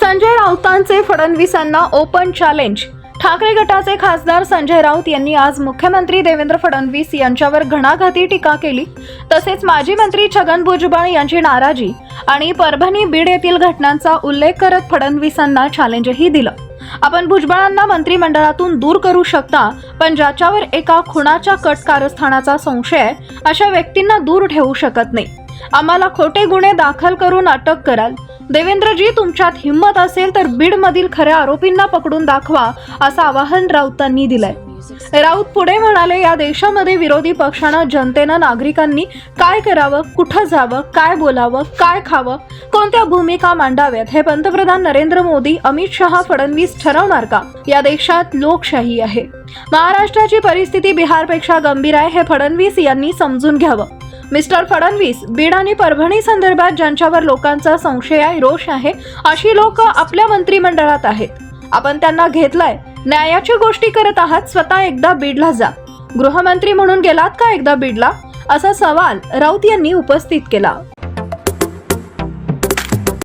संजय राऊतांचे फडणवीसांना open challenge. Thackeray गटाचे खासदार संजय राऊत यांनी आज मुख्यमंत्री देवेंद्र फडणवीस यांच्यावर घणाघाती टीका केली। तसेच माजी मंत्री छगन भुजबळ यांची नाराजी आणि परभणी बीड येथील घटनांचा उल्लेख करत फडणवीसांना चॅलेंजही दिलं। आपण भुजबळांना मंत्रिमंडळातून दूर करू शकता, पण ज्याच्यावर एका खुनाच्या कट कारस्थानाचा संशय आहे अशा व्यक्तींना दूर ठेवू शकत नाही। आम्हाला खोटे गुन्हे दाखल करून अटक कराल। देवेंद्रजी, तुमच्यात हिम्मत असेल तर बीडमधील खऱ्या आरोपींना पकडून दाखवा, असं आवाहन राऊतांनी दिलंय। राऊत पुढे म्हणाले, या देशामध्ये विरोधी पक्षानं, जनतेनं, नागरिकांनी काय करावं, कुठं जावं, काय बोलावं, काय खावं, कोणत्या भूमिका मांडाव्यात हे पंतप्रधान नरेंद्र मोदी, अमित शहा, फडणवीस ठरवणार का? या देशात लोकशाही आहे। महाराष्ट्राची परिस्थिती बिहारपेक्षा गंभीर आहे हे फडणवीस यांनी समजून घ्यावं। मिस्टर फडणवीस, बीड आणि परभणी संदर्भात ज्यांच्यावर लोकांचा संशय आहे, रोष आहे, अशी लोक आपल्या मंत्रिमंडळात आहेत। आपण त्यांना घेतलंय, न्यायाची गोष्टी करत आहात। स्वतः एकदा बीडला जा। गृहमंत्री म्हणून गेलात का एकदा बीडला? असा सवाल राऊत यांनी उपस्थित केला।